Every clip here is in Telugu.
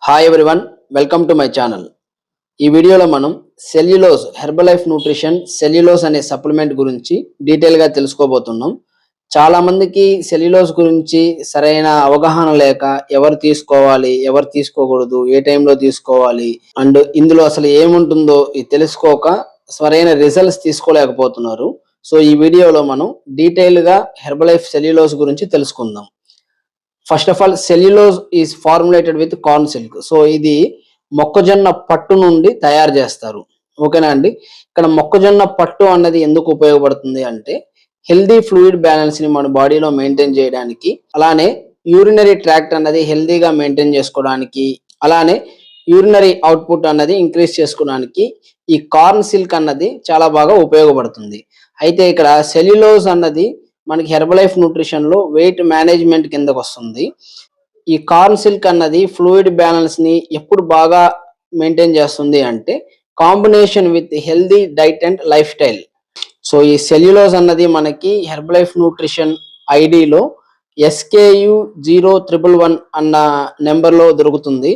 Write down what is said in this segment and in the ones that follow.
Hi everyone, welcome to my channel. ఈ వీడియోలో మనం సెల్యులోజ్ హెర్బలైఫ్ న్యూట్రిషన్ సెల్యులోజ్ అనే సప్లిమెంట్ గురించి డీటెయిల్గా తెలుసుకోబోతున్నాం. చాలామందికి సెల్యులోజ్ గురించి సరైన అవగాహన లేక ఎవరు తీసుకోవాలి, ఎవరు తీసుకోకూడదు, ఏ టైంలో తీసుకోవాలి అండ్ ఇందులో అసలు ఏముంటుందో తెలుసుకోక సరైన రిజల్ట్స్ తీసుకోలేకపోతున్నారు. సో ఈ వీడియోలో మనం డీటెయిల్గా హెర్బలైఫ్ సెల్యులోజ్ గురించి తెలుసుకుందాం. First of all, cellulose is formulated with corn silk. So ఇది మొక్కజొన్న పట్టు నుండి తయారు చేస్తారు. ఓకేనా అండి. ఇక్కడ మొక్కజొన్న పట్టు అన్నది ఎందుకు ఉపయోగపడుతుంది అంటే హెల్దీ ఫ్లూయిడ్ బ్యాలెన్స్ ని మన బాడీలో మెయింటైన్ చేయడానికి, అలానే యూరినరీ ట్రాక్ట్ అన్నది హెల్దీగా మెయింటైన్ చేసుకోవడానికి, అలానే యూరినరీ అవుట్పుట్ అన్నది ఇంక్రీజ్ చేసుకోవడానికి ఈ కార్న్ సిల్క్ అన్నది చాలా బాగా ఉపయోగపడుతుంది. అయితే ఇక్కడ సెల్యులోజ్ అన్నది మనకి హెర్బలైఫ్ న్యూట్రిషన్ లో వెయిట్ మేనేజ్మెంట్ కిందకు వస్తుంది. ఈ కార్న్ సిల్క్ అన్నది ఫ్లూయిడ్ బ్యాలెన్స్ ని ఎప్పుడు బాగా మెయింటైన్ చేస్తుంది అంటే combination with healthy diet and life style. So ఈ సెల్యులోజ్ అన్నది మనకి హెర్బలైఫ్ న్యూట్రిషన్ ఐడిలో SKU0111 అన్న నెంబర్లో దొరుకుతుంది.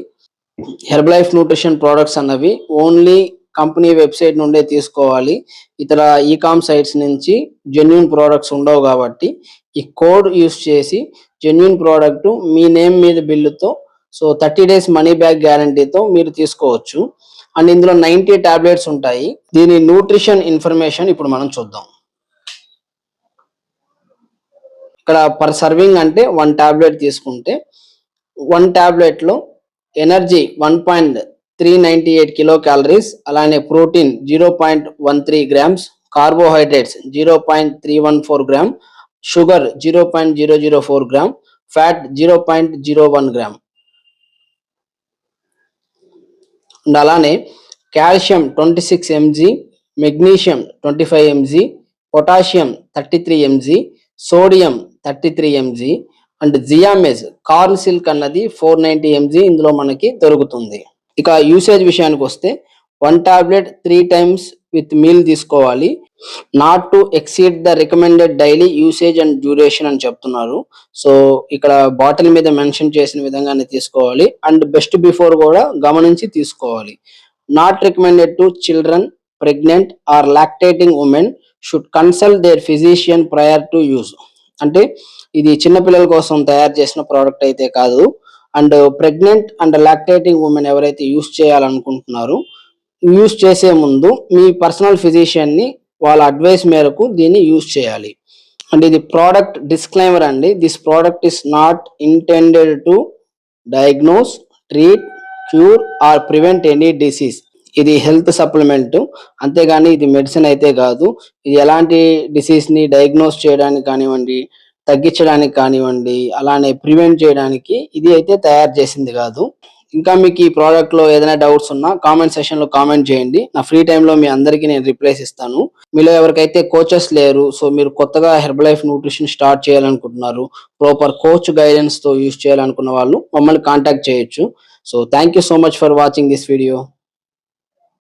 హెర్బలైఫ్ న్యూట్రిషన్ ప్రోడక్ట్స్ అన్నవి ఓన్లీ కంపెనీ వెబ్సైట్ నుండే తీసుకోవాలి. ఇతర ఈకామ్ సైట్స్ నుంచి జెన్యున్ ప్రోడక్ట్స్ ఉండవు కాబట్టి ఈ కోడ్ యూస్ చేసి జెన్యున్ ప్రోడక్ట్ మీ నేమ్ మీద బిల్లుతో, సో 30 days మనీ బ్యాక్ గ్యారంటీతో మీరు తీసుకోవచ్చు. అండ్ ఇందులో 90 టాబ్లెట్స్ ఉంటాయి. దీని న్యూట్రిషన్ ఇన్ఫర్మేషన్ ఇప్పుడు మనం చూద్దాం. ఇక్కడ పర్ సర్వింగ్ అంటే 1 టాబ్లెట్ తీసుకుంటే 1 టాబ్లెట్ లో ఎనర్జీ 1.398 కిలో క్యాలరీస్, అలానే protein 0.13 grams, carbohydrates 0.314 gram, sugar 0.004 gram, fat 0.01 gram. And అలానే calcium 26 mg, magnesium 25 mg, potassium 33 mg, sodium 33 mg and zea mays corn silk అన్నది 490 mg ఇందులో మనకి దొరుకుతుంది. ఇక యూసేజ్ విషయానికి వస్తే 1 టాబ్లెట్ 3 times విత్ మీల్ తీసుకోవాలి. Not to exceed the recommended daily usage and duration అని చెప్తున్నారు. సో ఇక్కడ బాటిల్ మీద మెన్షన్ చేసిన విధంగానే తీసుకోవాలి. అండ్ బెస్ట్ బిఫోర్ కూడా గమనించి తీసుకోవాలి. Not recommended to children, pregnant or lactating women should consult their physician prior to use. అంటే ఇది చిన్నపిల్లల కోసం తయారు చేసిన ప్రోడక్ట్ అయితే కాదు. And pregnant and lactating women ఎవరైతే యూస్ చేయాలనుకుంటున్నారో యూస్ చేసే ముందు మీ పర్సనల్ ఫిజిషియన్ ని వాళ్ళ అడ్వైస్ మేరకు దీన్ని యూస్ చేయాలి. అండ్ ఇది ప్రోడక్ట్ డిస్క్లైమర్ అండి. This product is not intended to diagnose, treat, cure or prevent any disease. ఇది హెల్త్ సప్లిమెంట్, అంతేగాని ఇది మెడిసిన్ అయితే కాదు. ఇది ఎలాంటి డిసీజ్ ని డయాగ్నోస్ చేయడానికి కానివ్వండి, తగ్గించడానికి కానివ్వండి, అలానే ప్రివెంట్ చేయడానికి ఇది అయితే తయారు చేసింది కాదు. ఇంకా మీకు ఈ ప్రోడక్ట్ లో ఏదైనా డౌట్స్ ఉన్నా కామెంట్ సెషన్ లో కామెంట్ చేయండి. నా ఫ్రీ టైంలో మీ అందరికీ నేను రిప్లైస్ ఇస్తాను. మీలో ఎవరికైతే కోచెస్ లేరు, సో మీరు కొత్తగా హెర్బలైఫ్ న్యూట్రిషన్ స్టార్ట్ చేయాలనుకుంటున్నారు, ప్రాపర్ కోచ్ గైడెన్స్ తో యూస్ చేయాలనుకున్న వాళ్ళు మమ్మల్ని కాంటాక్ట్ చేయొచ్చు. So thank you so much for watching this video.